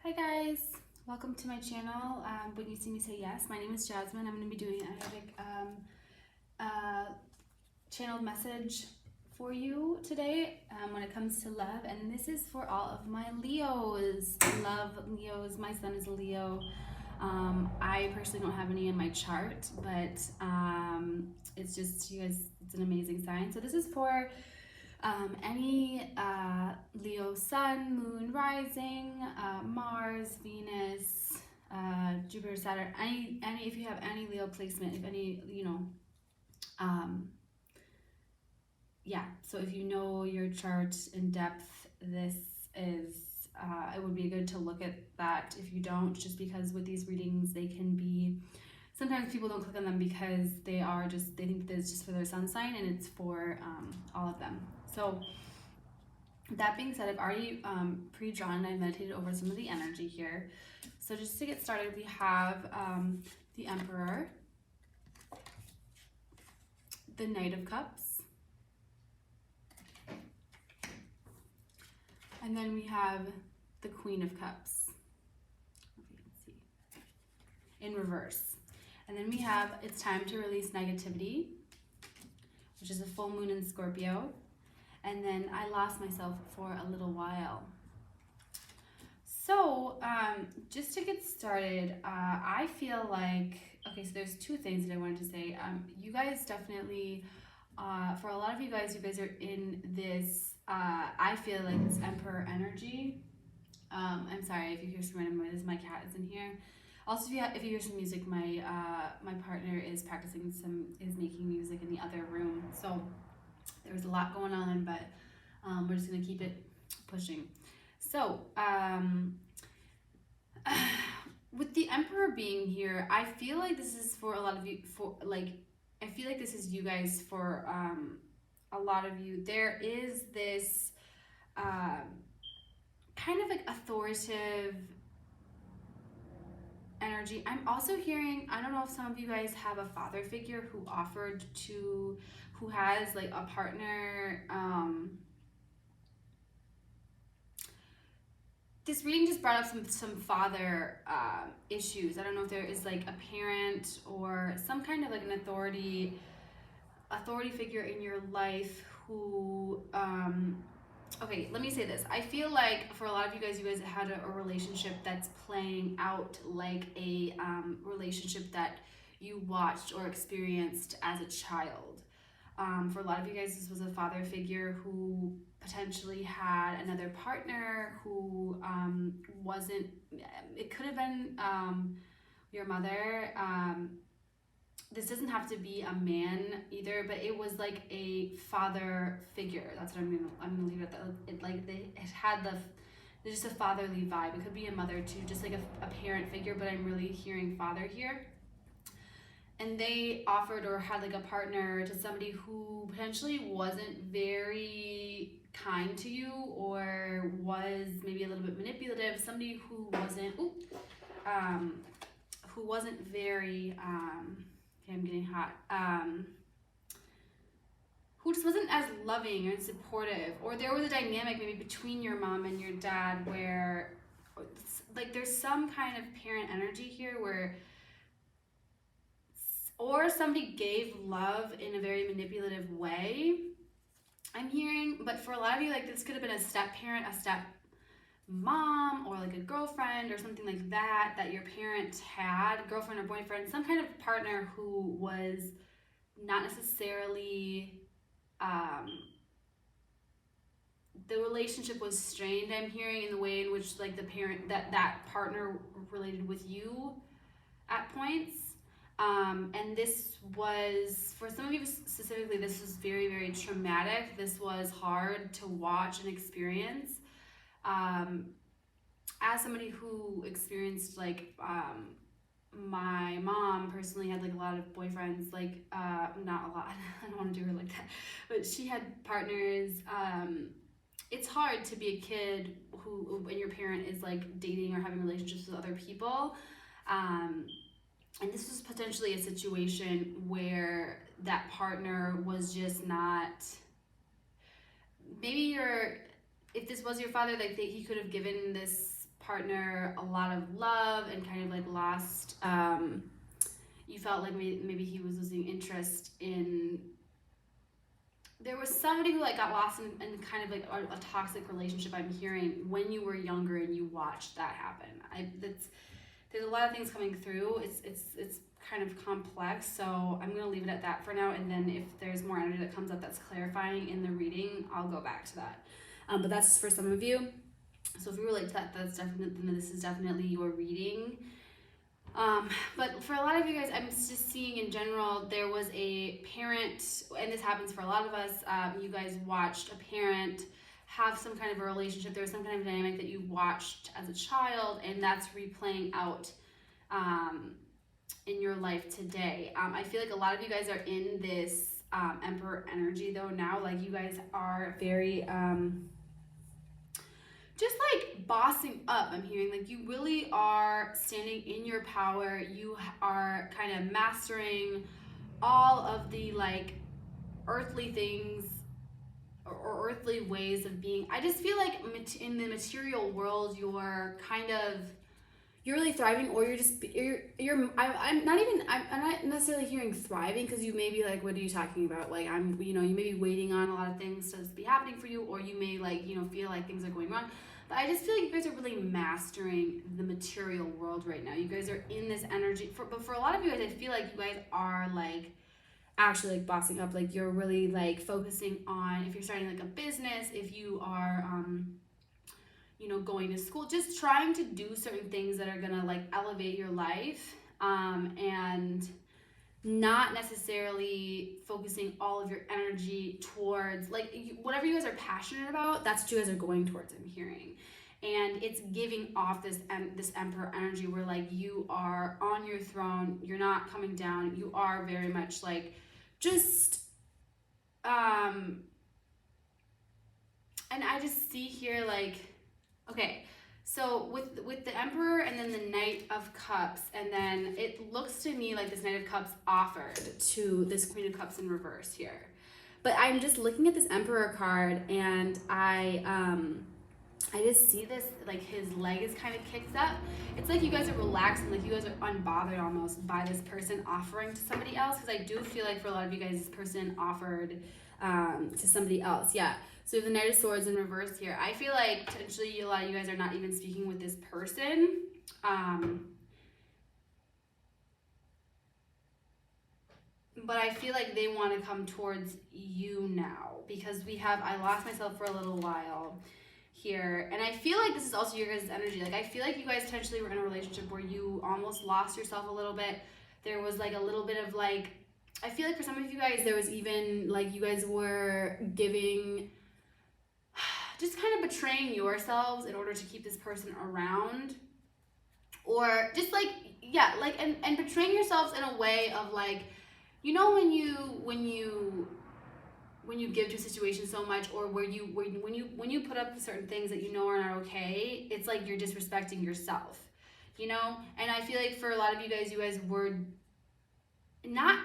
Hi guys, welcome to my channel. When you see me say yes, my name is Jasmine. I'm going to be doing an energetic channeled message for you today when it comes to love, and this is for all of my Leos. Love Leos. My son is a Leo. I personally don't have any in my chart, but it's just, you guys, it's an amazing sign. So this is for any Leo sun, moon, rising, Mars, Venus, Jupiter, Saturn, any if you have any Leo placement, if any, um, yeah. So if you know your chart in depth, this is it would be good to look at that. If you don't, just because with these readings they can be, sometimes people don't click on them because they think that it's just for their sun sign, and it's for all of them. So that being said, I've already pre-drawn and I meditated over some of the energy here. So just to get started, we have the Emperor, the Knight of Cups, and then we have the Queen of Cups, if you can see, in reverse. And then we have it's time to release negativity, which is a full moon in Scorpio. And then I lost myself for a little while. So just to get started, I feel like, okay, so there's two things that I wanted to say. You guys definitely, for a lot of you guys are in this, I feel like this Emperor energy. I'm sorry if you hear some random noises, my cat is in here. Also, if you hear some music, my partner is is making music in the other room. So there's a lot going on, but we're just gonna keep it pushing. So with the Emperor being here, I feel like this is for a lot of you. I feel like this is you guys for a lot of you. There is this kind of like authoritative energy. I'm also hearing, I don't know if some of you guys have a father figure who has like a partner. This reading just brought up some father issues. I don't know if there is like a parent or some kind of like an authority figure in your life who okay, let me say this. I feel like for a lot of you guys had a relationship that's playing out like a relationship that you watched or experienced as a child. For a lot of you guys, this was a father figure who potentially had another partner who wasn't, it could have been your mother. This doesn't have to be a man either, but it was like a father figure. That's what I'm gonna leave it at that. There's just a fatherly vibe. It could be a mother too, just like a parent figure, but I'm really hearing father here. And they offered or had like a partner to somebody who potentially wasn't very kind to you or was maybe a little bit manipulative. Somebody who wasn't very okay, I'm getting hot. Who just wasn't as loving and supportive, or there was a dynamic maybe between your mom and your dad where like there's some kind of parent energy here where, or somebody gave love in a very manipulative way, I'm hearing. But for a lot of you, like this could have been a step parent, a step mom, or like a girlfriend or something like that your parent had, girlfriend or boyfriend, some kind of partner who was not necessarily the relationship was strained, I'm hearing, in the way in which like the parent that partner related with you at points. And this was, for some of you specifically, this was very, very traumatic. This was hard to watch and experience. As somebody who experienced like my mom personally had like a lot of boyfriends, like not a lot, I don't want to do her like that, but she had partners. It's hard to be a kid when your parent is like dating or having relationships with other people. And this was potentially a situation where that partner was just not, maybe if this was your father, like he could have given this partner a lot of love and kind of like lost, you felt like maybe he was losing interest in, there was somebody who like got lost in kind of like a toxic relationship, I'm hearing, when you were younger and you watched that happen. There's a lot of things coming through. It's kind of complex, so I'm gonna leave it at that for now, and then if there's more energy that comes up that's clarifying in the reading, I'll go back to that. But that's for some of you. So if you relate to that, that's definitely, this is definitely your reading. But for a lot of you guys, I'm just seeing in general, there was a parent, and this happens for a lot of us, you guys watched a parent have some kind of a relationship. There was some kind of dynamic that you watched as a child, and that's replaying out in your life today. I feel like a lot of you guys are in this Emperor energy though now. Like you guys are very just like bossing up, I'm hearing. Like you really are standing in your power. You are kind of mastering all of the like earthly things or earthly ways of being. I just feel like in the material world, you're really thriving, or I'm not necessarily hearing thriving, because you may be like, what are you talking about? Like you may be waiting on a lot of things to be happening for you, or you may like, feel like things are going wrong. But I just feel like you guys are really mastering the material world right now. You guys are in this energy. But for a lot of you guys, I feel like you guys are like actually like bossing up. Like you're really like focusing on, if you're starting like a business, if you are going to school, just trying to do certain things that are gonna like elevate your life, and not necessarily focusing all of your energy towards like whatever you guys are passionate about. That's what you guys are going towards, I'm hearing. And it's giving off this Emperor energy where like you are on your throne, you're not coming down, you are very much like just and I just see here like, okay, so with the Emperor and then the Knight of Cups, and then it looks to me like this Knight of Cups offered to this Queen of Cups in reverse here. But I'm just looking at this Emperor card, and I just see this, like his leg is kind of kicked up. It's like you guys are relaxed and like you guys are unbothered almost by this person offering to somebody else, because I do feel like for a lot of you guys, this person offered to somebody else. Yeah. So we have the Knight of Swords in reverse here. I feel like potentially a lot of you guys are not even speaking with this person. But I feel like they want to come towards you now, because I lost myself for a little while here. And I feel like this is also your guys' energy. Like I feel like you guys potentially were in a relationship where you almost lost yourself a little bit. There was like a little bit of like, I feel like for some of you guys, there was even like you guys were just kind of betraying yourselves in order to keep this person around, or just like, yeah, like, and betraying yourselves in a way of like, when you give to a situation so much, or when you put up certain things that are not okay, it's like you're disrespecting yourself, and I feel like for a lot of you guys were not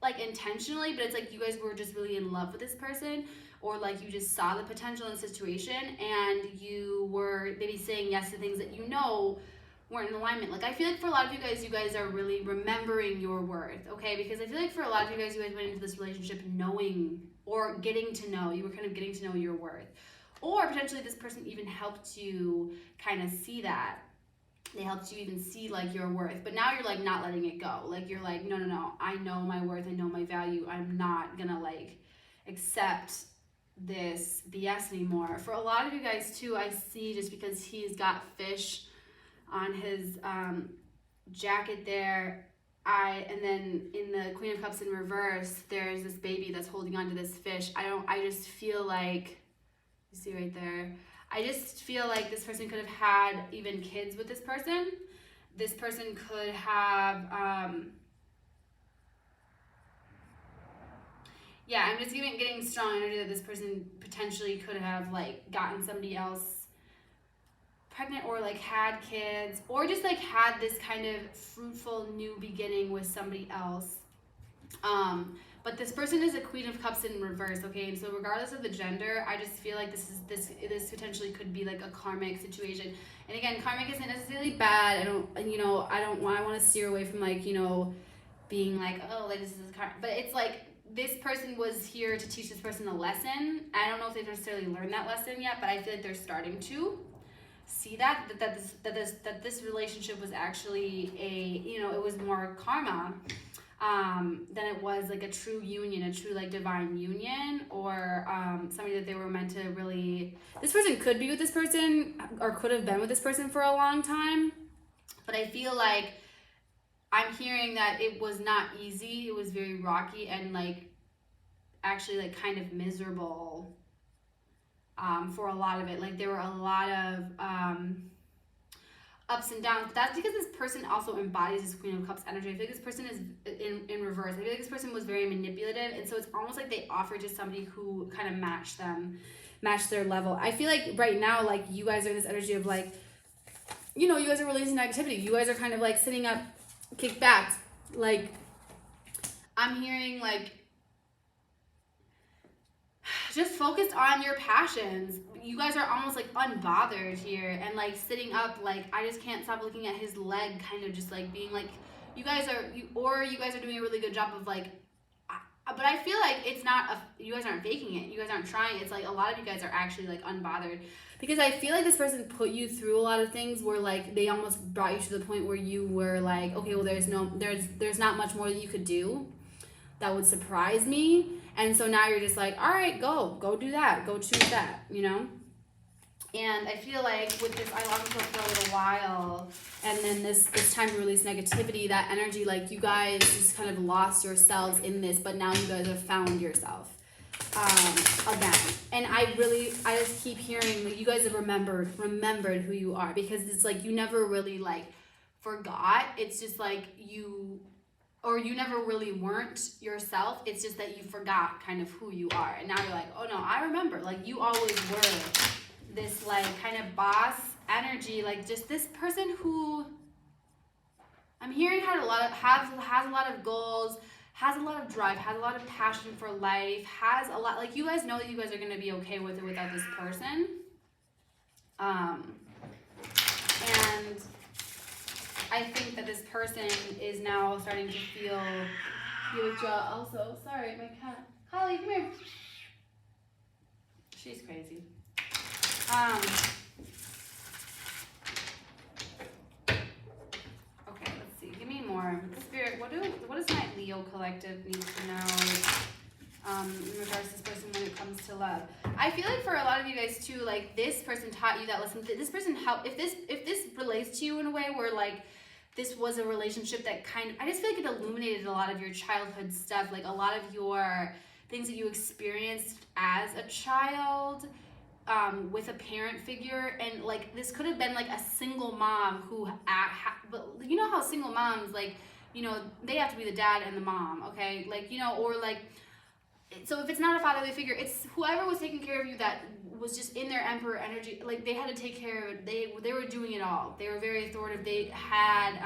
like intentionally, but it's like you guys were just really in love with this person, or like you just saw the potential in the situation, and you were maybe saying yes to things that weren't in alignment. Like I feel like for a lot of you guys are really remembering your worth, okay? Because I feel like for a lot of you guys went into this relationship knowing, or getting to know, you were kind of getting to know your worth, or potentially this person even helped you kind of see that. They helped you even see like your worth, but now you're like not letting it go. Like you're like, no, I know my worth, I know my value. I'm not gonna like accept this BS anymore. For a lot of you guys too, I see, just because he's got fish on his jacket there, and then in the Queen of Cups in reverse, there's this baby that's holding on to this fish. I just feel like, you see right there, I just feel like this person could have had even kids with this person. This person could have, yeah, I'm just getting strong energy that this person potentially could have like gotten somebody else pregnant, or like had kids, or just like had this kind of fruitful new beginning with somebody else. But this person is a Queen of Cups in reverse, okay? And so regardless of the gender, I just feel like this potentially could be like a karmic situation. And again, karmic isn't necessarily bad. I want to steer away from like, being like, oh, like this is karmic. But it's like this person was here to teach this person a lesson. I don't know if they've necessarily learned that lesson yet, but I feel like they're starting to see that this relationship was actually it was more karma than it was like a true union, a true like divine union, or somebody that they were meant to really. This person could be with this person or could have been with this person for a long time, but I feel like I'm hearing that it was not easy. It was very rocky and like actually like kind of miserable for a lot of it. Like there were a lot of ups and downs. That's because this person also embodies this Queen of Cups energy. I feel like this person is in reverse. I feel like this person was very manipulative, and so it's almost like they offered to somebody who kind of matched their level. I feel like right now, like you guys are in this energy of like, you guys are releasing activity. You guys are kind of like sitting up, kicked back. Like I'm hearing like just focused on your passions. You guys are almost like unbothered here and like sitting up like I just can't stop looking at his leg, kind of just like being like you guys are doing a really good job of like but I feel like it's not you guys aren't faking it. You guys aren't trying. It's like a lot of you guys are actually like unbothered because I feel like this person put you through a lot of things where like they almost brought you to the point where you were like, okay, well there's not much more that you could do that would surprise me. And so now you're just like, all right, go do that. Go choose that, And I feel like with this, I locked myself for a little while. And then this time to release negativity, that energy, like you guys just kind of lost yourselves in this, but now you guys have found yourself again. And I just keep hearing like you guys have remembered who you are, because it's like you never really like forgot. It's just like you never really weren't yourself. It's just that you forgot kind of who you are. And now you're like, oh no, I remember. Like you always were this like kind of boss energy, like just this person who I'm hearing has a lot of goals, has a lot of drive, has a lot of passion for life, has a lot, like you guys know that you guys are gonna be okay with it without this person. And I think that this person is now starting to feel withdrawal also. Sorry, my cat. Holly, come here. She's crazy. Okay, let's see. Give me more. Spirit, what does my Leo collective need to know in regards to this person when it comes to love? I feel like for a lot of you guys too, like this person taught you that lesson. This person helped. If this relates to you in a way where like this was a relationship that I just feel like it illuminated a lot of your childhood stuff, like a lot of your things that you experienced as a child with a parent figure. And like this could have been like a single mom who, but you know how single moms, like, they have to be the dad and the mom, okay? Like, or like, so if it's not a fatherly figure, it's whoever was taking care of you that was just in their emperor energy. Like they had to take care of it. They were doing it all. They were very authoritative. They had,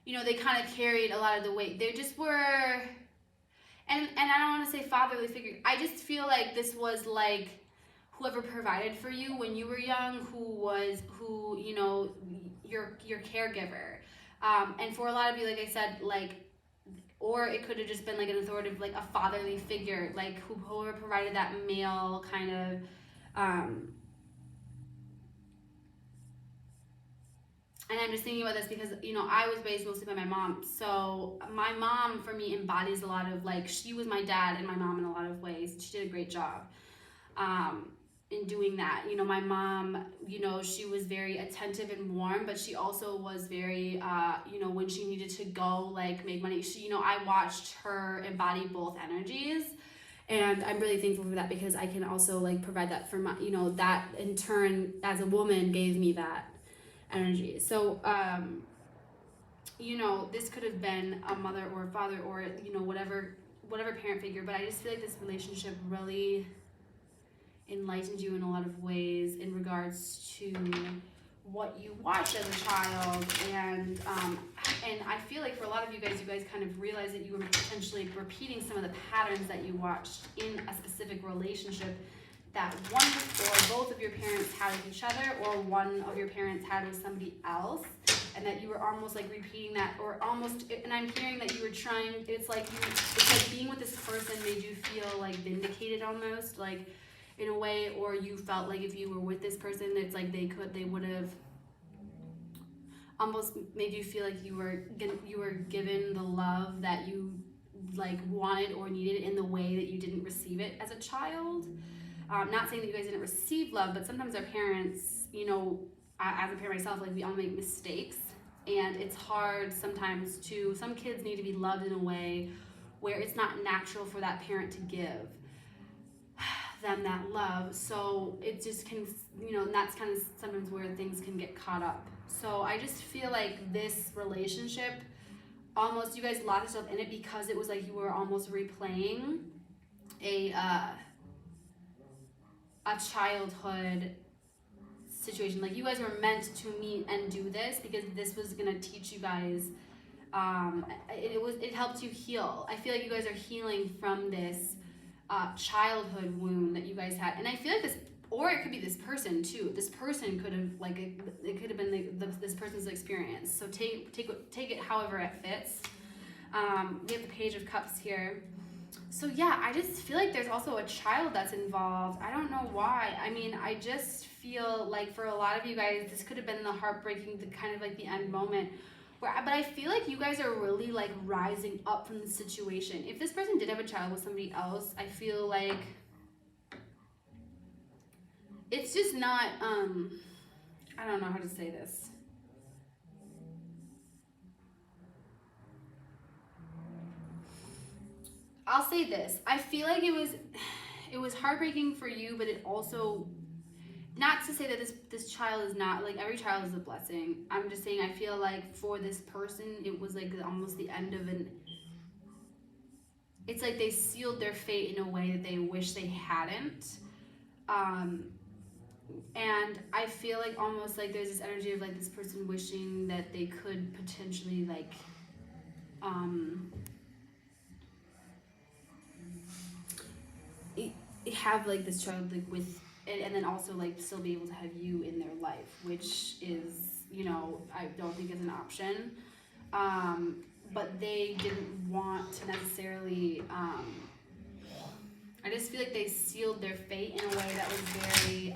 they kind of carried a lot of the weight. They just were, and I don't want to say fatherly figure. I just feel like this was like whoever provided for you when you were young, your caregiver. And for a lot of you, like I said, like, or it could have just been like an authoritative, like a fatherly figure, like whoever provided that male kind of, and I'm just thinking about this because, I was raised mostly by my mom. So my mom for me embodies a lot of like, she was my dad and my mom in a lot of ways. She did a great job in doing that. My mom, she was very attentive and warm, but she also was very, when she needed to go like make money, I watched her embody both energies. And I'm really thankful for that because I can also like provide that for my, that in turn as a woman gave me that energy. So, this could have been a mother or a father or, whatever parent figure, but I just feel like this relationship really enlightened you in a lot of ways in regards to what you watched as a child, and I feel like for a lot of you guys kind of realize that you were potentially repeating some of the patterns that you watched in a specific relationship that one or both of your parents had with each other, or one of your parents had with somebody else, and that you were almost like repeating that, or almost, and I'm hearing that you were trying, it's like being with this person made you feel like vindicated almost, like in a way, or you felt like if you were with this person, it's like they would have almost made you feel like you were given the love that you like wanted or needed in the way that you didn't receive it as a child. Not saying that you guys didn't receive love, but sometimes our parents, you know, as a parent myself, like we all make mistakes, and it's hard sometimes to, some kids need to be loved in a way where it's not natural for that parent to give them that love. So it just can, you know, and that's kind of sometimes where things can get caught up. So I just feel like this relationship, almost you guys lost yourself in it because it was like you were almost replaying a childhood situation. Like you guys were meant to meet and do this because this was gonna teach you guys. It helped you heal. I feel like you guys are healing from this childhood wound that you guys had, and I feel like this, or it could be this person too. This person could have like it could have been this person's experience. So take it however it fits. We have the Page of Cups here. So yeah, I just feel like there's also a child that's involved. I don't know why. I mean, I just feel like for a lot of you guys, this could have been the heartbreaking, the kind of like the end moment. But I feel like you guys are really like rising up from the situation. If this person did have a child with somebody else, I feel like it's just not, I don't know how to say this. I'll say this. I feel like it was heartbreaking for you, but it also, not to say that this child is not, like every child is a blessing. I'm just saying I feel like for this person, it was like almost the end of it's like they sealed their fate in a way that they wish they hadn't. And I feel like almost like there's this energy of like this person wishing that they could potentially like, have like this child like with, and then also like still be able to have you in their life, which is, you know, I don't think is an option. But they didn't want to necessarily, I just feel like they sealed their fate in a way that was very,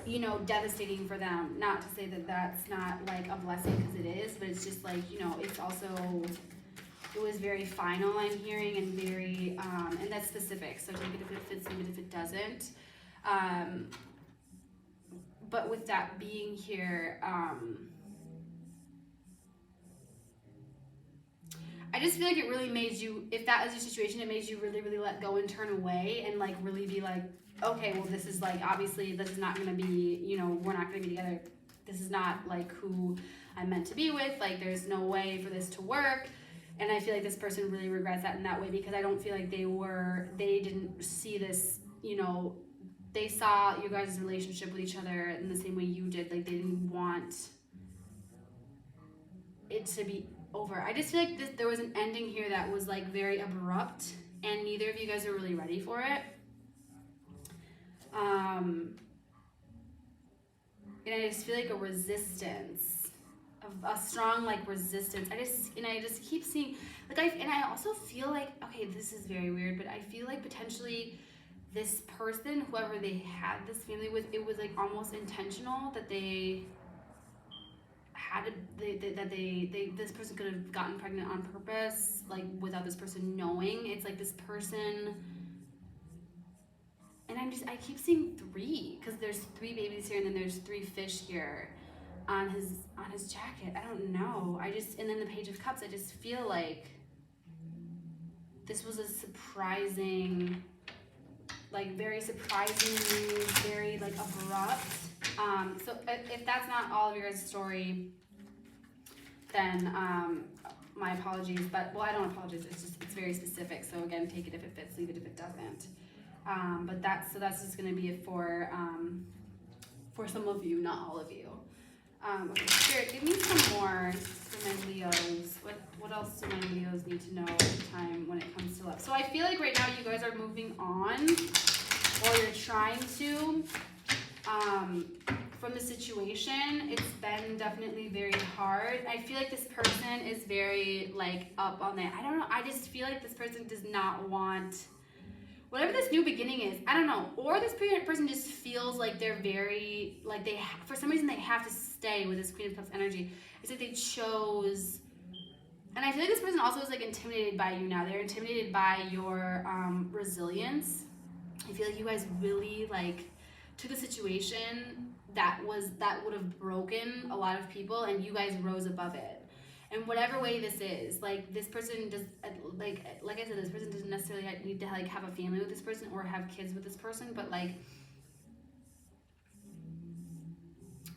you know, devastating for them. Not to say that that's not like a blessing, because it is, but it's just like, you know, it's also, it was very final, I'm hearing, and very, and that's specific, so take it if it fits, leave it if it doesn't. But with that being here, I just feel like it really made you, if that was your situation, it made you really, really let go and turn away and like really be like, okay, well this is like, obviously this is not gonna be, you know, we're not gonna be together. This is not like who I'm meant to be with. Like there's no way for this to work. And I feel like this person really regrets that in that way, because I don't feel like they didn't see this, you know, they saw you guys' relationship with each other in the same way you did. Like they didn't want it to be over. I just feel like there was an ending here that was like very abrupt, and neither of you guys are really ready for it. And I just feel like a resistance, a strong like resistance. I just keep seeing like I also feel like, okay, this is very weird, but I feel like potentially this person, whoever they had this family with, it was like almost intentional that they had this person could have gotten pregnant on purpose, like without this person knowing. It's like this person, and I keep seeing 3, because there's 3 babies here, and then there's 3 fish here on his jacket. I don't know. And then the Page of Cups, I just feel like this was a surprising, like very surprising news, very like abrupt. So if that's not all of your guys' story, then my apologies. But well, I don't apologize. It's very specific. So again, take it if it fits, leave it if it doesn't. But that's just going to be it for for some of you, not all of you. Okay, Spirit, give me some more for my Leos. What else do my Leos need to know at the time when it comes to love? So I feel like right now you guys are moving on, or you're trying to, from the situation. It's been definitely very hard. I feel like this person is very like up on that. I don't know. I just feel like this person does not want whatever this new beginning is. I don't know. Or this person just feels like they're very like for some reason they have to stay with this Queen of Cups energy. It's like they chose. And I feel like this person also is like intimidated by you now. They're intimidated by your resilience. I feel like you guys really like took a situation that would have broken a lot of people, and you guys rose above it. And whatever way this is, like this person does, like I said, this person doesn't necessarily need to like have a family with this person or have kids with this person, but like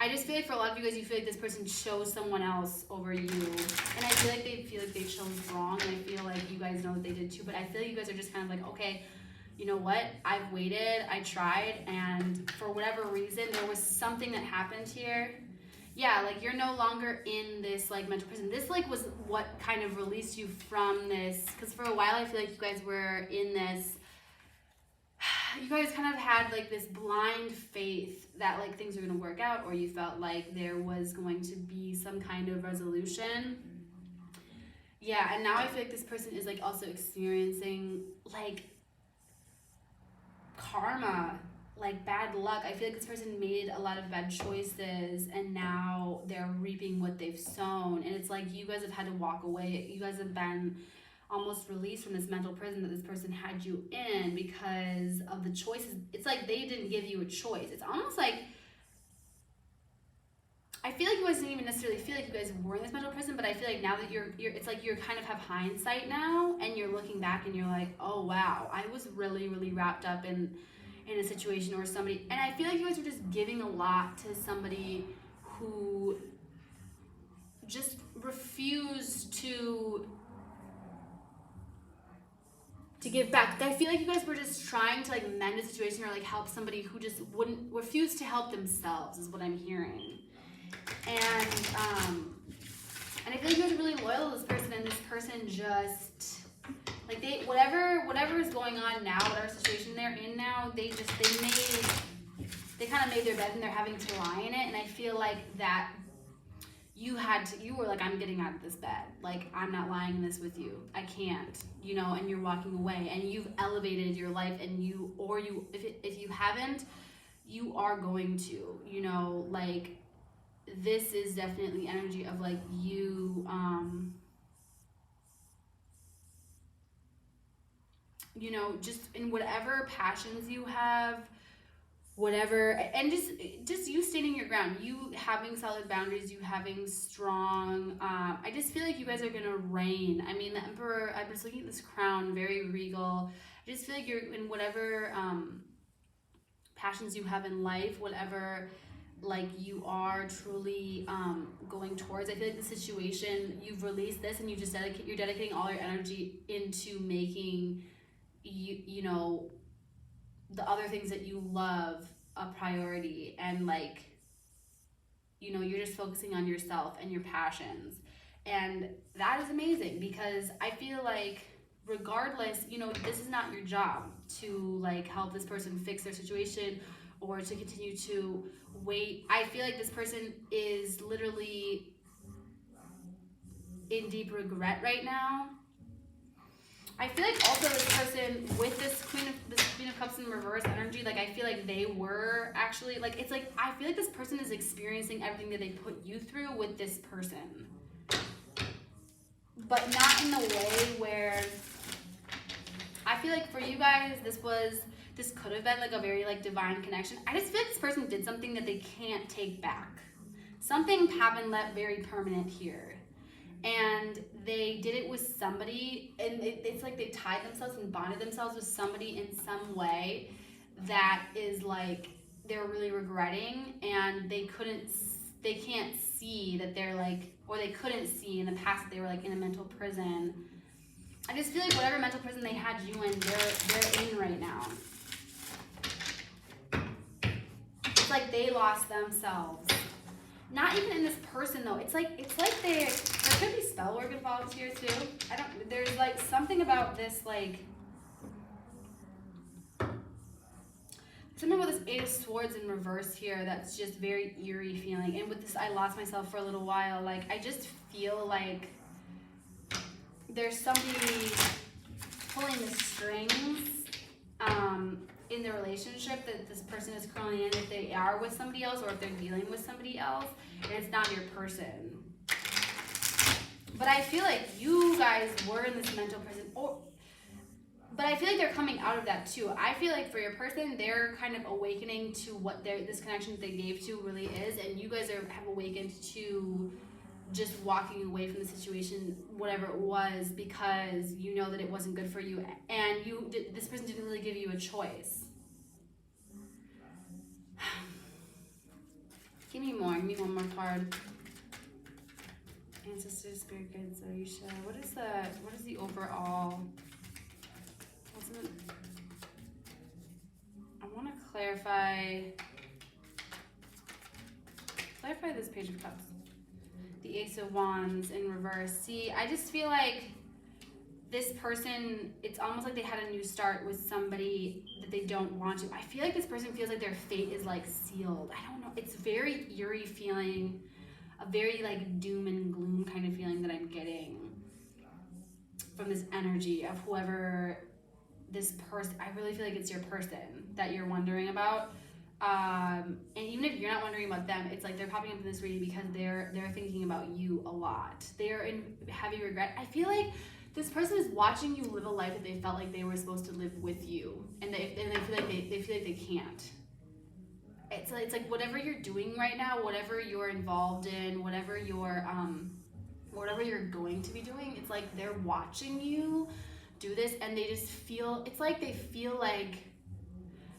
I just feel like for a lot of you guys, you feel like this person chose someone else over you. And I feel like they chose wrong. And I feel like you guys know that they did too. But I feel like you guys are just kind of like, okay, you know what? I've waited, I tried. And for whatever reason, there was something that happened here. Yeah, like you're no longer in this like mental prison. This like was what kind of released you from this. Because for a while, I feel like you guys were in this. You guys kind of had like this blind faith that like things were going to work out, or you felt like there was going to be some kind of resolution. Yeah, and now I feel like this person is like also experiencing like karma, like bad luck. I feel like this person made a lot of bad choices and now they're reaping what they've sown. And it's like you guys have had to walk away. You guys have been almost released from this mental prison that this person had you in because of the choices. It's like they didn't give you a choice. It's almost like I feel like you guys didn't even necessarily feel like you guys were in this mental prison, but I feel like now that you're it's like you're kind of have hindsight now and you're looking back and you're like, oh wow, I was really, really wrapped up in a situation or somebody. And I feel like you guys were just giving a lot to somebody who just refused to give back. I feel like you guys were just trying to like mend a situation or like help somebody who just wouldn't refuse to help themselves is what I'm hearing. And I feel like you guys are really loyal to this person, and this person just like whatever is going on now, whatever situation they're in now, they kind of made their bed and they're having to lie in it. And I feel like that you were like, I'm getting out of this bed. Like, I'm not lying in this with you. I can't, you know, and you're walking away and you've elevated your life and if you haven't, you are going to, you know, like this is definitely energy of like you, you know, just in whatever passions you have, whatever, and just you standing your ground, you having solid boundaries, you having strong, I just feel like you guys are gonna reign. I mean, the Emperor, I'm just looking at this crown, very regal. I just feel like you're in whatever passions you have in life, whatever like you are truly going towards. I feel like the situation, you've released this and you're dedicating all your energy into making you know, the other things that you love a priority, and like, you know, you're just focusing on yourself and your passions. And that is amazing because I feel like regardless, you know, this is not your job to like help this person fix their situation or to continue to wait. I feel like this person is literally in deep regret right now. I feel like also this person with this Queen of Cups in reverse energy, like I feel like they were actually like, it's like I feel like this person is experiencing everything that they put you through with this person, but not in the way where I feel like for you guys this could have been like a very like divine connection. I just feel like this person did something that they can't take back. Something happened that very permanent here. And they did it with somebody, and it's like they tied themselves and bonded themselves with somebody in some way that is like they're really regretting, and they can't see that they're like, or they couldn't see in the past that they were like in a mental prison. I just feel like whatever mental prison they had you in, they're in right now. it's like they lost themselves. Not even in this person though. It's like there could be spell work involved here too. There's like something about this, like something about this Eight of Swords in reverse here that's just very eerie feeling. And with this I lost myself for a little while. Like I just feel like there's somebody pulling the strings in the relationship that this person is currently in, if they are with somebody else or if they're dealing with somebody else, and it's not your person. But I feel like you guys were in this mental prison, but I feel like they're coming out of that too. I feel like for your person, they're kind of awakening to what this connection that they gave to really is, and you guys have awakened to just walking away from the situation, whatever it was, because you know that it wasn't good for you, and this person didn't really give you a choice. Give me one more card. Ancestors, spirit guides, Aisha. What is the overall? I want to clarify this Page of Cups. The Ace of Wands in reverse. See, I just feel like this person, it's almost like they had a new start with somebody that they don't want to. I feel like this person feels like their fate is like sealed. I don't know. It's very eerie feeling, a very like doom and gloom kind of feeling that I'm getting from this energy of whoever this person. I really feel like it's your person that you're wondering about. And even if you're not wondering about them, it's like they're popping up in this reading because they're thinking about you a lot. They're in heavy regret. I feel like this person is watching you live a life that they felt like they were supposed to live with you, and they feel like they can't. It's like whatever you're doing right now, whatever you're involved in, whatever you're going to be doing, it's like they're watching you do this, and they just feel, it's like they feel like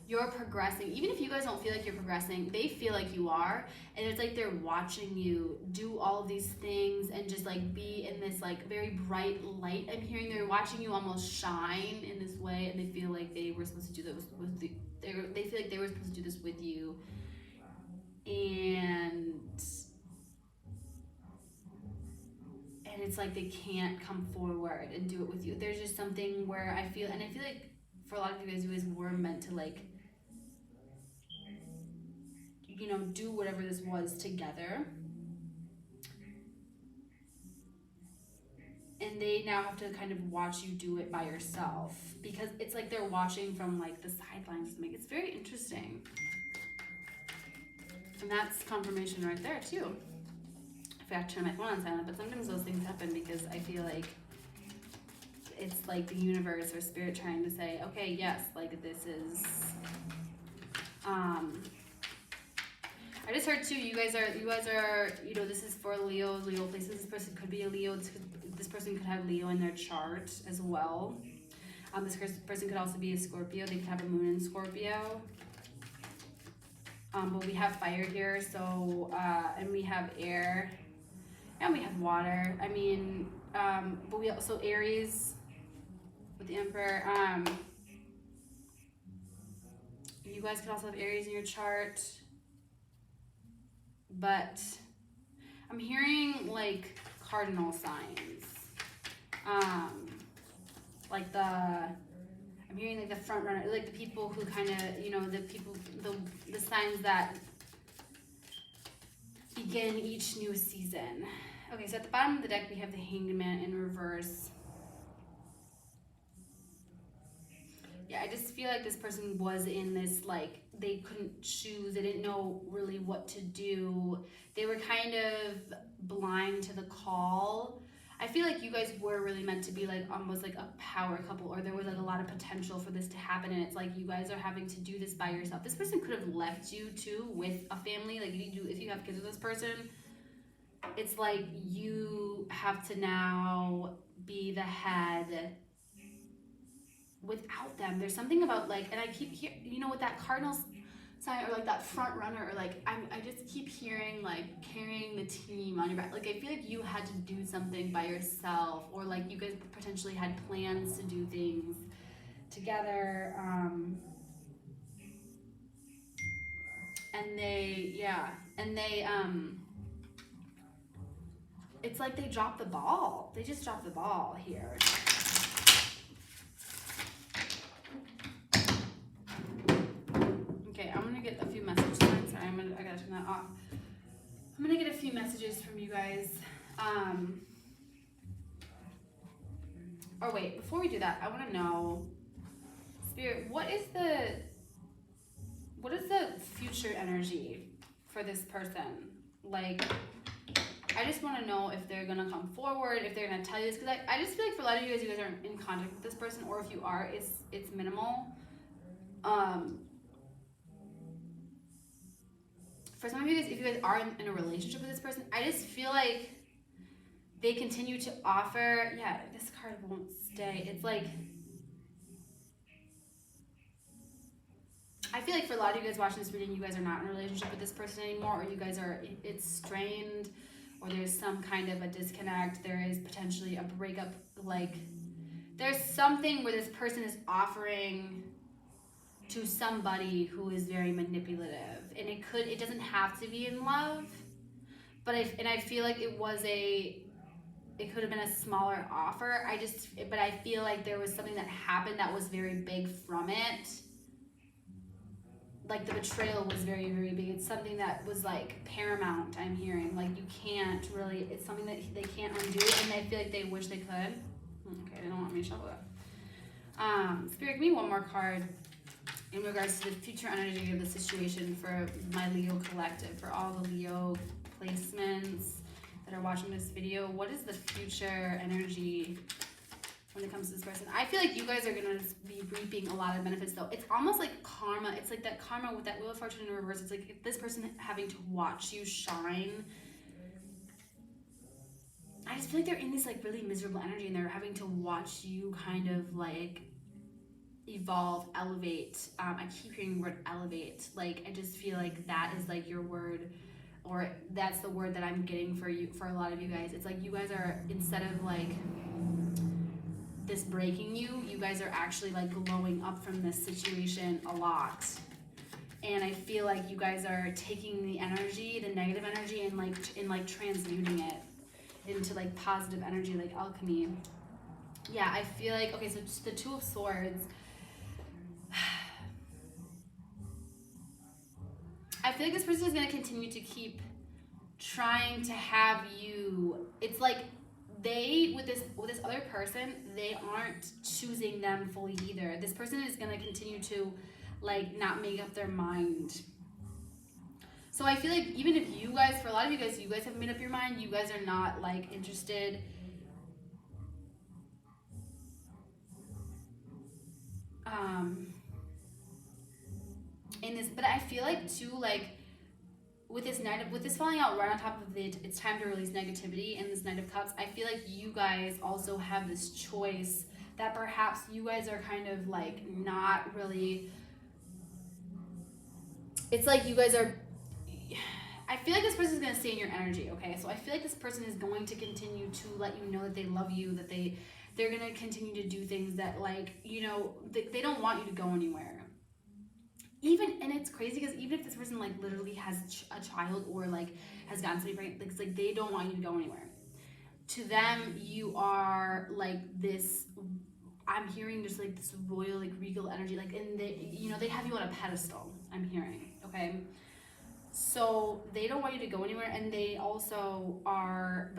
you're progressing. Even if you guys don't feel like you're progressing, they feel like you are, and it's like they're watching you do all of these things and just like be in this like very bright light. I'm hearing they're watching you almost shine in this way, and they feel like they were supposed to do this they feel like they were supposed to do this with you, and it's like they can't come forward and do it with you. There's just something where I feel like for a lot of you guys were meant to like, you know, do whatever this was together. And they now have to kind of watch you do it by yourself, because it's like they're watching from like the sidelines. It's very interesting. And that's confirmation right there too. I forgot to turn my phone on silent, but sometimes those things happen because I feel like it's like the universe or spirit trying to say, okay, yes, like this is, I just heard too, you guys are, you know, this is for Leo places. This person could be a Leo. This person could have Leo in their chart as well. This person could also be a Scorpio. They could have a moon in Scorpio. But we have fire here, so, and we have air, and we have water. I mean, but we also Aries with the Emperor. You guys could also have Aries in your chart. But I'm hearing like cardinal signs. I'm hearing like the front runner, like the people who kind of, you know, the signs that begin each new season. Okay, so at the bottom of the deck we have the Hanged Man in reverse. Yeah, I just feel like this person was in this, like, they couldn't choose. They didn't know really what to do. They were kind of blind to the call. I feel like you guys were really meant to be like almost like a power couple, or there was like a lot of potential for this to happen, and it's like you guys are having to do this by yourself. This person could have left you too with a family. Like if you have kids with this person, it's like you have to now be the head without them. There's something about like, and I keep hearing, you know, with that Cardinals sign or like that front runner, or like I just keep hearing like carrying the team on your back. Like I feel like you had to do something by yourself, or like you guys potentially had plans to do things together. and they it's like they dropped the ball. They just dropped the ball here. Okay, I'm gonna get a few messages. Sorry, I gotta turn that off. I'm gonna get a few messages from you guys. Or wait, before we do that, I want to know, Spirit, what is the future energy for this person? Like, I just want to know if they're gonna come forward, if they're gonna tell you this, because I just feel like for a lot of you guys aren't in contact with this person, or if you are, it's minimal. For some of you guys, if you guys are in a relationship with this person, I just feel like they continue to offer. Yeah, this card won't stay. It's like, I feel like for a lot of you guys watching this reading, you guys are not in a relationship with this person anymore, or you guys are, it's strained, or there's some kind of a disconnect. There is potentially a breakup. Like, there's something where this person is offering to somebody who is very manipulative, and it doesn't have to be in love, but I feel like it could have been a smaller offer. But I feel like there was something that happened that was very big from it. Like, the betrayal was very, very big. It's something that was like paramount, I'm hearing. Like, you can't really, it's something that they can't undo, and I feel like they wish they could. Okay, they don't want me to shuffle that. Spirit, give me one more card in regards to the future energy of the situation for my Leo collective, for all the Leo placements that are watching this video. What is the future energy when it comes to this person? I feel like you guys are going to be reaping a lot of benefits, though. It's almost like karma. It's like that karma with that Wheel of Fortune in reverse. It's like this person having to watch you shine. I just feel like they're in this like really miserable energy, and they're having to watch you kind of like evolve, elevate. I keep hearing the word elevate. Like, I just feel like that is like your word, or that's the word that I'm getting for you, for a lot of you guys. It's like you guys are, instead of like this breaking you, you guys are actually like glowing up from this situation a lot. And I feel like you guys are taking the energy, the negative energy, and like transmuting it into like positive energy, like alchemy. Yeah, I feel like, okay, so the Two of Swords. I feel like this person is going to continue to keep trying to have you. It's like they, with this other person, they aren't choosing them fully either. This person is going to continue to like not make up their mind. So I feel like even if you guys, for a lot of you guys have made up your mind, you guys are not like interested in this. But I feel like too, like with this falling out right on top of it, it's time to release negativity, and this Knight of Cups, I feel like you guys also have this choice that perhaps you guys are kind of like not really, it's like you guys are, I feel like this person is going to stay in your energy, okay? So I feel like this person is going to continue to let you know that they love you, that they're going to continue to do things that, like, you know, they don't want you to go anywhere. Even, and it's crazy because even if this person like literally has a child or like has gotten somebody pregnant, it's like they don't want you to go anywhere. To them, you are like this, I'm hearing just like this royal, like regal energy, like, and they, you know, they have you on a pedestal, I'm hearing, okay? So they don't want you to go anywhere, and they also are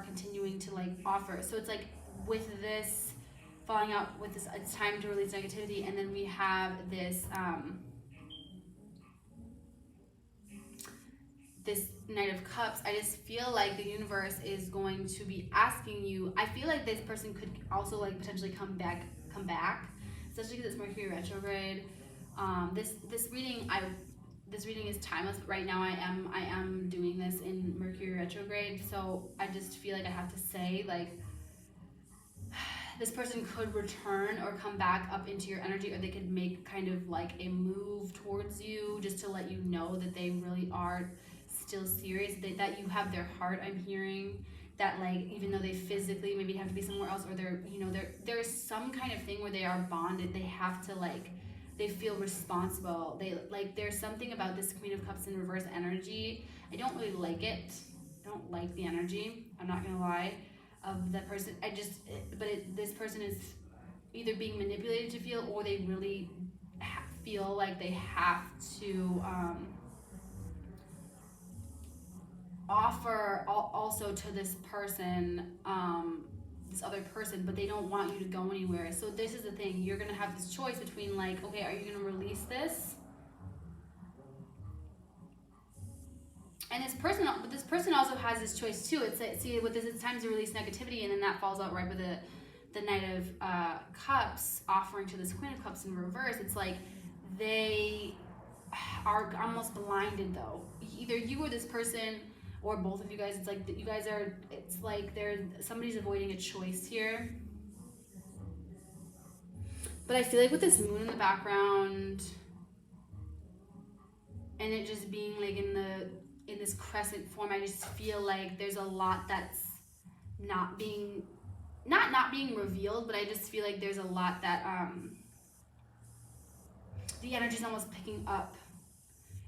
continuing to like offer. So it's like with this falling out, with this, it's time to release negativity, and then we have this this Knight of Cups. I just feel like the universe is going to be asking you. I feel like this person could also like potentially come back, especially because it's Mercury retrograde. This reading is timeless. Right now I am doing this in Mercury retrograde, so I just feel like I have to say, like, this person could return or come back up into your energy, or they could make kind of like a move towards you just to let you know that they really are still serious, that you have their heart. I'm hearing that, like, even though they physically maybe have to be somewhere else, or they're, you know, there's some kind of thing where they are bonded, they have to like they feel responsible. They like, there's something about this Queen of Cups in reverse energy. I don't really like it. I don't like the energy. I'm not gonna lie, of that person. This person is either being manipulated to feel, or they really feel like they have to offer also to this person, this other person, but they don't want you to go anywhere. So this is the thing, you're gonna have this choice between like, okay, are you gonna release this? And this person also has this choice too. It's like, see, with this, it's time to release negativity, and then that falls out right with the Knight of Cups offering to this Queen of Cups in reverse. It's like they are almost blinded though. Either you or this person, or both of you guys, it's like you guys are, it's like somebody's avoiding a choice here. But I feel like with this moon in the background, and it just being like in this crescent form, I just feel like there's a lot that's not being revealed, but I just feel like there's a lot that the energy's almost picking up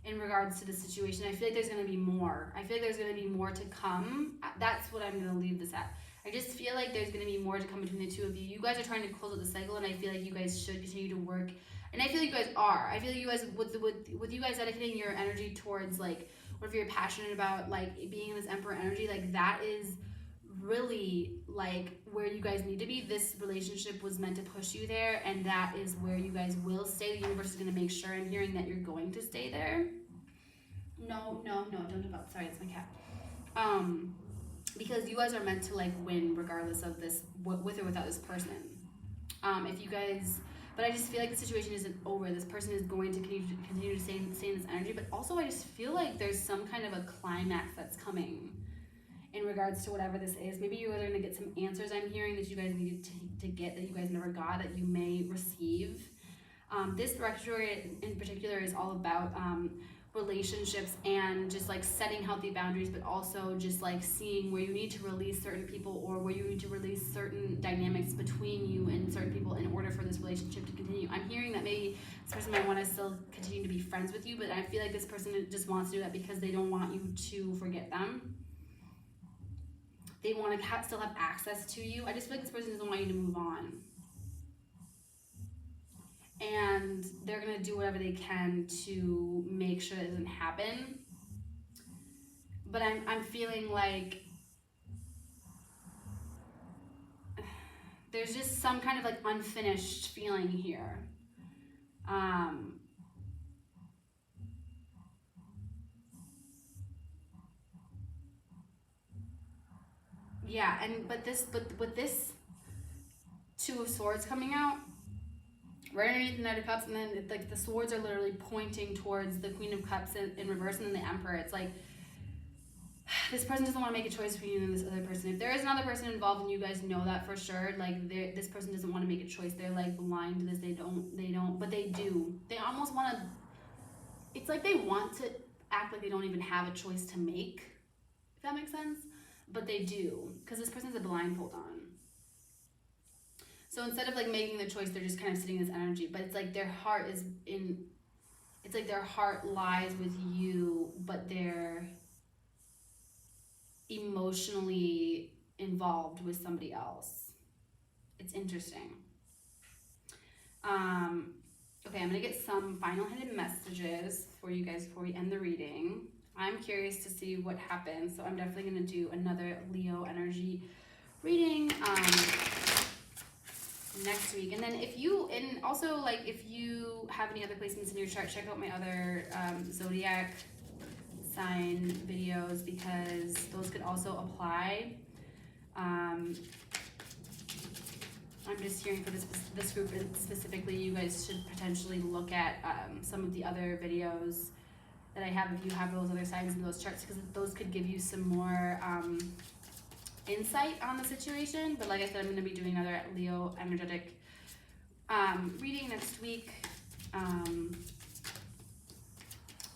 in regards to the situation. I feel like there's going to be more. I feel like there's going to be more to come. That's what I'm going to leave this at. I just feel like there's going to be more to come between the two of you. You guys are trying to close out the cycle, and I feel like you guys should continue to work. And I feel like you guys are. I feel like you guys, with you guys dedicating your energy towards like, what if you're passionate about like being in this Emperor energy, like that is really like where you guys need to be. This relationship was meant to push you there, and that is where you guys will stay. The universe is going to make sure, I'm hearing, that you're going to stay there. No, don't give up. Sorry, it's my cat. Because you guys are meant to like win regardless of this, with or without this person. If you guys, but I just feel like the situation isn't over. This person is going to continue to stay in this energy, but also I just feel like there's some kind of a climax that's coming in regards to whatever this is. Maybe you're going to get some answers, I'm hearing, that you guys needed to get, that you guys never got, that you may receive. This retrograde in particular is all about relationships and just like setting healthy boundaries, but also just like seeing where you need to release certain people, or where you need to release certain dynamics between you and certain people in order for this relationship to continue. I'm hearing that maybe this person might want to still continue to be friends with you, but I feel like this person just wants to do that because they don't want you to forget them. They want to still have access to you. I just feel like this person doesn't want you to move on. And they're going to do whatever they can to make sure it doesn't happen. But I'm feeling like there's just some kind of like unfinished feeling here. Yeah, but with this Two of Swords coming out, right underneath the Knight of Cups, and then like the swords are literally pointing towards the Queen of Cups in reverse, and then the Emperor. It's like this person doesn't want to make a choice between you and this other person. If there is another person involved, and you guys know that for sure, like this person doesn't want to make a choice. They're like blind to this. They don't, but they do. They almost want to. It's like they want to act like they don't even have a choice to make. If that makes sense, but they do, because this person has a blindfold on. So instead of like making the choice, they're just kind of sitting in this energy. But it's like their heart is in. It's like their heart lies with you, but they're emotionally involved with somebody else. It's interesting. Okay, I'm gonna get some final hidden messages for you guys before we end the reading. I'm curious to see what happens, so I'm definitely gonna do another Leo energy reading next week. And then if you have any other placements in your chart, check out my other zodiac sign videos, because those could also apply. I'm just hearing for this group specifically, you guys should potentially look at some of the other videos that I have if you have those other signs in those charts, because those could give you some more insight on the situation. But like I said, I'm going to be doing another Leo energetic reading next week.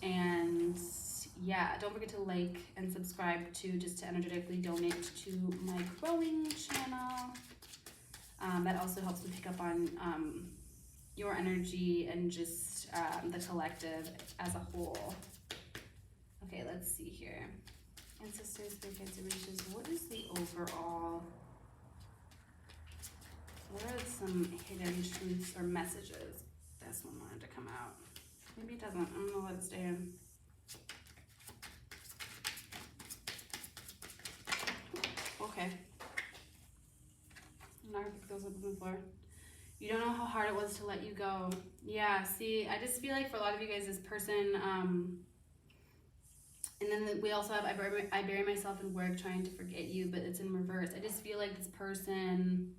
And yeah, don't forget to like and subscribe to energetically donate to my growing channel. That also helps me pick up on your energy and just the collective as a whole. Okay, let's see here. Ancestors, Spirit Guides, and Wishes, what is the overall? What are some hidden truths or messages? This one wanted to come out. Maybe it doesn't. I'm gonna let it stay in. Okay. I'm not gonna pick those up on the floor. You don't know how hard it was to let you go. Yeah, see, I just feel like for a lot of you guys, this person, and then we also have, I bury myself in work trying to forget you, but it's in reverse. I just feel like this person,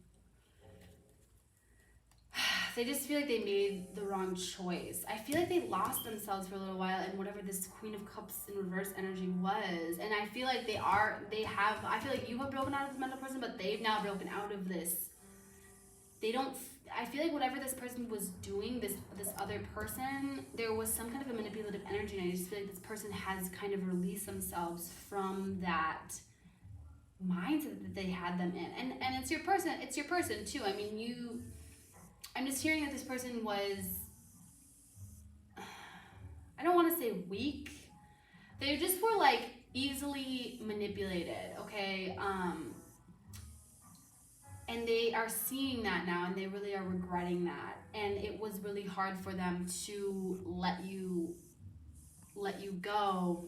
they just feel like they made the wrong choice. I feel like they lost themselves for a little while in whatever this Queen of Cups in reverse energy was. And I feel like I feel like you have broken out of this mental prison, but they've now broken out of this. I feel like whatever this person was doing, this other person, there was some kind of a manipulative energy, and I just feel like this person has kind of released themselves from that mindset that they had them in. And it's your person too. I mean, I'm just hearing that this person was, I don't want to say weak. They just were like easily manipulated, okay? And they are seeing that now, and they really are regretting that. And it was really hard for them to let you go.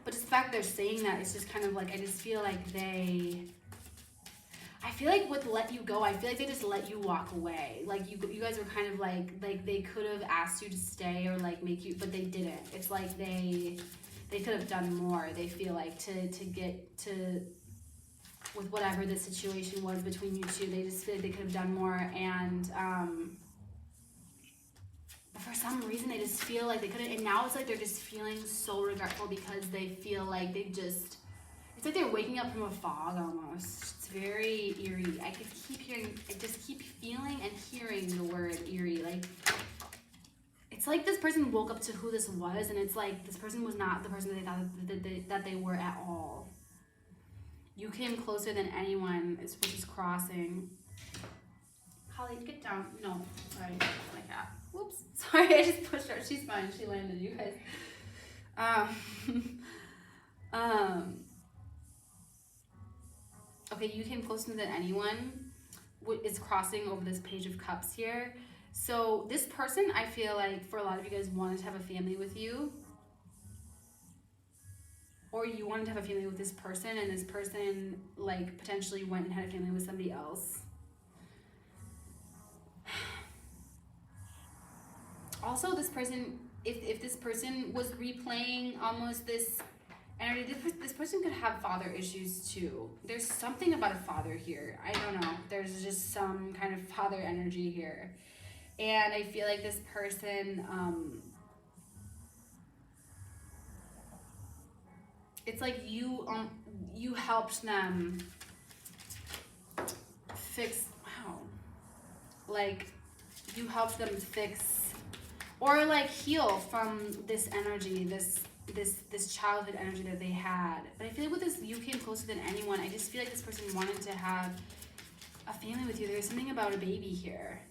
But just the fact they're saying that, it's just kind of like, I just feel like I feel like with let you go, I feel like they just let you walk away. Like you guys were kind of like they could have asked you to stay or like make you, but they didn't. It's like they could have done more. They feel like to get to, with whatever the situation was between you two, they just feel like they could have done more. And but for some reason they just feel like they couldn't, and now it's like they're just feeling so regretful because they feel like it's like they're waking up from a fog almost. It's very eerie. I just keep feeling and hearing the word eerie. Like, it's like this person woke up to who this was, and it's like this person was not the person that they thought that they were at all. You came closer than anyone, which is crossing. Holly, get down. No, sorry, like that. Whoops, sorry, I just pushed her. She's fine. She landed, you guys. Okay, you came closer than anyone. Is crossing over this Page of Cups here. So this person, I feel like for a lot of you guys, wanted to have a family with you. Or you wanted to have a family with this person, and this person like potentially went and had a family with somebody else. Also, this person, if this person was replaying almost this energy, this person could have father issues too. There's something about a father here. I don't know. There's just some kind of father energy here. And I feel like this person, it's like you helped them fix, wow. Like, you helped them fix or like heal from this energy, this childhood energy that they had. But I feel like with this, you came closer than anyone. I just feel like this person wanted to have a family with you. There's something about a baby here.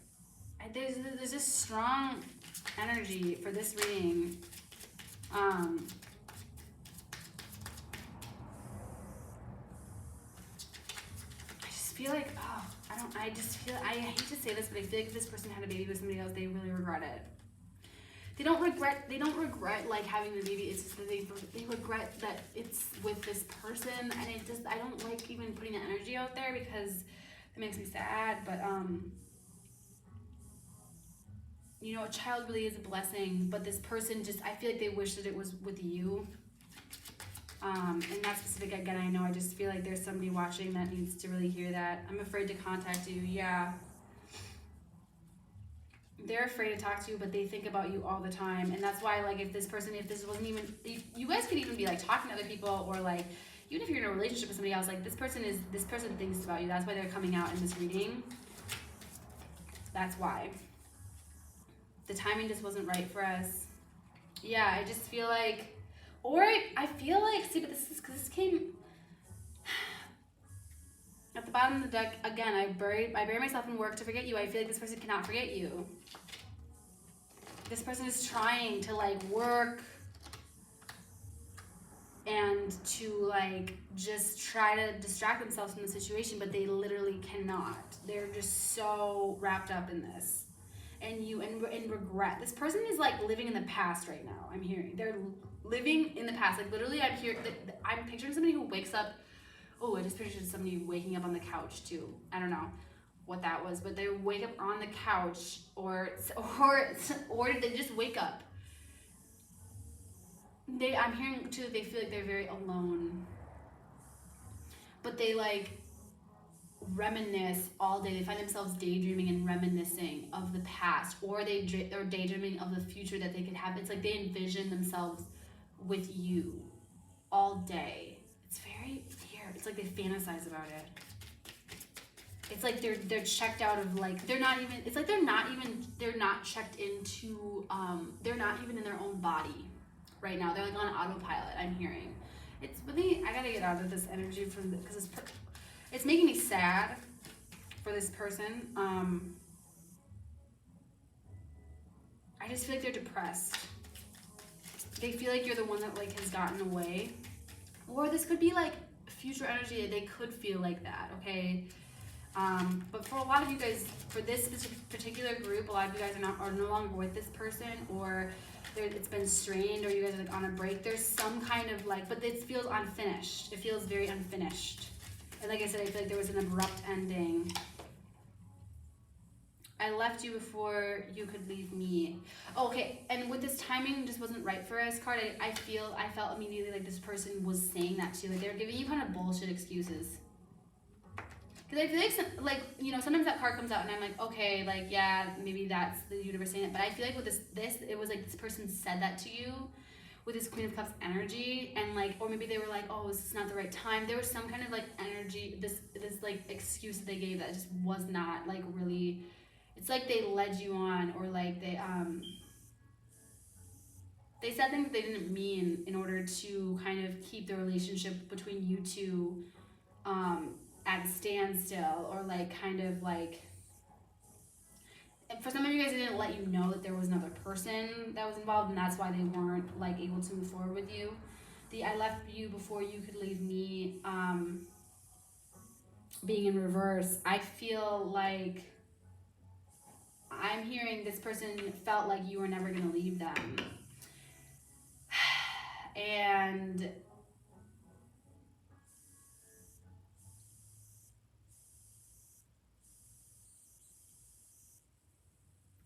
There's this strong energy for this reading. I just feel like, I hate to say this, but I feel like if this person had a baby with somebody else, they really regret it. They don't regret like having the baby. It's just that they regret that it's with this person, and I don't like even putting the energy out there because it makes me sad. But you know, a child really is a blessing. But this person I feel like they wish that it was with you. In that specific, again, I know I just feel like there's somebody watching that needs to really hear that. I'm afraid to contact you. Yeah. They're afraid to talk to you, but they think about you all the time. And that's why, like, if this wasn't even, you guys could even be like talking to other people, or like, even if you're in a relationship with somebody else, like this person thinks about you. That's why they're coming out in this reading. That's why. The timing just wasn't right for us. Yeah, I just feel like, see, but this came, At the bottom of the deck, again, I bury myself in work to forget you. I feel like this person cannot forget you. This person is trying to like work and to like just try to distract themselves from the situation, but they literally cannot. They're just so wrapped up in this. And in regret. This person is like living in the past right now. I'm hearing they're living in the past. Like literally, I'm picturing somebody who wakes up. Oh, I just pictured somebody waking up on the couch too. I don't know what that was, but they wake up on the couch, or they just wake up. I'm hearing too. They feel like they're very alone, but they like reminisce all day. They find themselves daydreaming and reminiscing of the past, or they're daydreaming of the future that they could have. It's like they envision themselves with you all day. It's very weird. It's like they fantasize about it. It's like they're checked out of like they're not even. It's like they're not checked into. They're not even in their own body right now. They're like on autopilot. I'm hearing. It's really. I gotta get out of this energy from because it's making me sad for this person. I just feel like they're depressed. They feel like you're the one that like has gotten away. Or this could be like future energy. They could feel like that, okay? But for a lot of you guys, for this particular group, a lot of you guys are no longer with this person, or it's been strained, or you guys are like on a break. There's some kind of like, but it feels unfinished. It feels very unfinished. And like I said, I feel like there was an abrupt ending. I left you before you could leave me. Oh, okay, and with this timing just wasn't right for us card. I felt immediately like this person was saying that to you. Like they were giving you kind of bullshit excuses. Because I feel like you know, sometimes that card comes out and I'm like, okay, like yeah, maybe that's the universe saying it. But I feel like with this it was like this person said that to you with this Queen of Cups energy, and like, or maybe they were like, oh, this is not the right time. There was some kind of like energy, this like excuse that they gave that just was not like really. It's like they led you on, or like they said things they didn't mean in order to kind of keep the relationship between you two at a standstill, or like kind of like. For some of you guys, they didn't let you know that there was another person that was involved, and that's why they weren't like able to move forward with you. I left you before you could leave me, being in reverse. I feel like I'm hearing this person felt like you were never going to leave them. And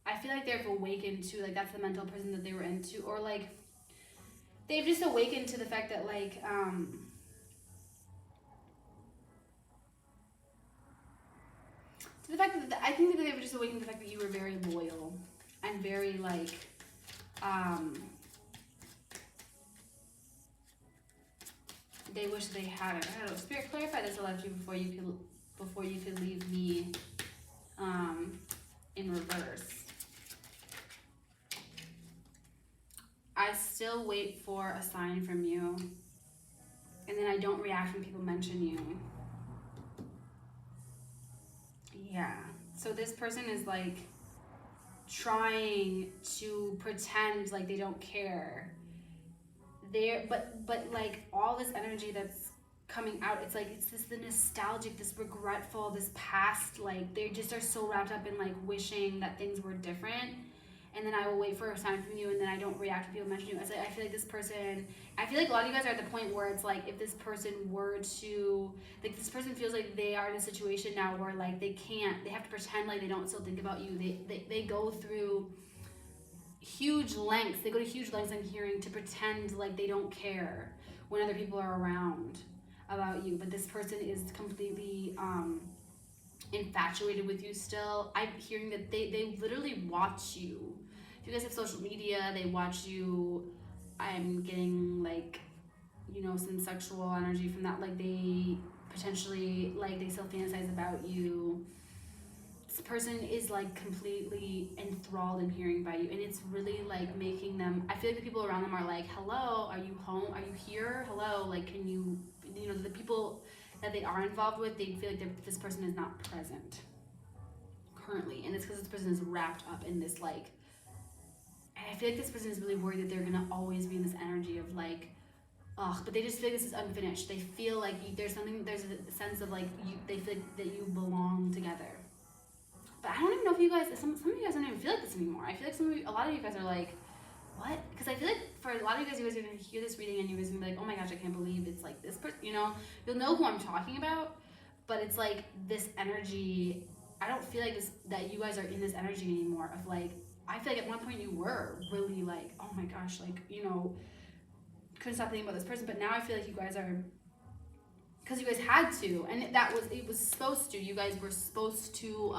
I feel like they've awakened to, like, that's the mental prison that they were into, or like they've just awakened to the fact that like to the fact that I think that they've just awakened to the fact that you were very loyal and very like they wish they had it. I don't know. Spirit, clarify this. I left you before you could leave me in reverse. I still wait for a sign from you, and then I don't react when people mention you. Yeah. So this person is like trying to pretend like they don't care. But like all this energy that's coming out, it's like it's the nostalgic, this regretful, this past, like they just are so wrapped up in like wishing that things were different. And then I will wait for a sign from you, and then I don't react when people mention you. I feel like this person, I feel like a lot of you guys are at the point where it's like, if this person were to, like this person feels like they are in a situation now where like they have to pretend like they don't still think about you. They go through huge lengths, I'm hearing, to pretend like they don't care when other people are around about you. But this person is completely infatuated with you still. I'm hearing that they literally watch you. If you guys have social media, they watch you. I'm getting like, you know, some sexual energy from that. Like they potentially, like they still fantasize about you. This person is like completely enthralled in hearing by you, and it's really like making them, I feel like the people around them are like, hello, are you home? Are you here? Hello, like can you know, the people that they are involved with, they feel like this person is not present currently, and it's because this person is wrapped up in this like, and I feel like this person is really worried that they're gonna always be in this energy of like, ugh, but they just feel like this is unfinished. They feel like there's a sense of like they feel like that you belong together. But I don't even know if you guys, some of you guys don't even feel like this anymore. I feel like a lot of you guys are like, what? Because I feel like for a lot of you guys are gonna hear this reading and you guys are gonna be like, oh my gosh, I can't believe it's like this person. You know, you'll know who I'm talking about. But it's like this energy. I don't feel like this that you guys are in this energy anymore. Of like, I feel like at one point you were really like, oh my gosh, like, you know, couldn't stop thinking about this person. But now I feel like you guys are, because you guys had to, and it was supposed to. You guys were supposed to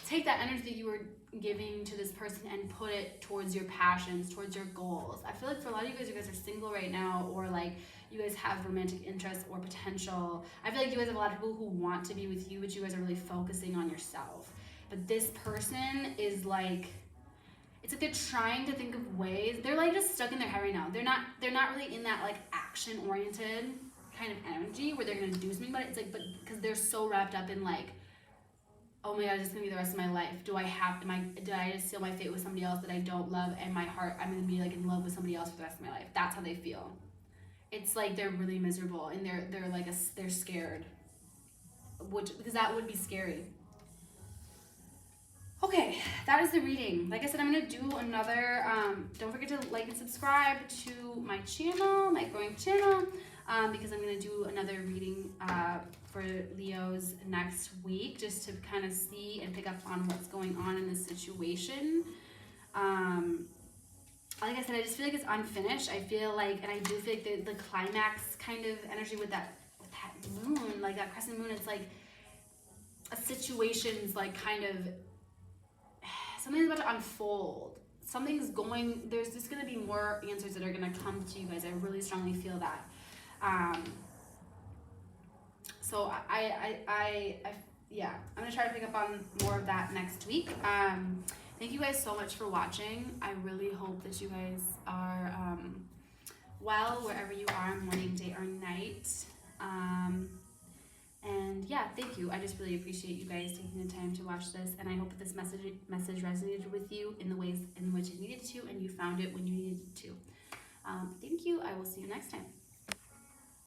take that energy that you were giving to this person and put it towards your passions, towards your goals. I feel like for a lot of you guys are single right now, or like you guys have romantic interest or potential. I feel like you guys have a lot of people who want to be with you, but you guys are really focusing on yourself. But this person is like, it's like they're trying to think of ways. They're like just stuck in their head right now. They're not really in that like action oriented kind of energy where they're gonna do something about it. It's like, but because they're so wrapped up in like, oh my god, it's gonna be the rest of my life. Did I just seal my fate with somebody else that I don't love, and my heart, I'm gonna be like in love with somebody else for the rest of my life. That's how they feel. It's like they're really miserable and they're like they're scared, because that would be scary. Okay, that is the reading. Like I said, I'm gonna do another. Don't forget to like and subscribe to my channel, my growing channel, because I'm gonna do another reading for Leos next week, just to kind of see and pick up on what's going on in this situation. Like I said, I just feel like it's unfinished. I feel like, and I do feel like the climax kind of energy with that moon, like that crescent moon. It's like a situation's like kind of. Something's about to unfold. There's just going to be more answers that are going to come to you guys. I really strongly feel that. So yeah, I'm going to try to pick up on more of that next week. Thank you guys so much for watching. I really hope that you guys are well, wherever you are, morning, day, or night. And yeah, thank you. I just really appreciate you guys taking the time to watch this, and I hope that this message resonated with you in the ways in which it needed to, and you found it when you needed it to. Thank you. I will see you next time.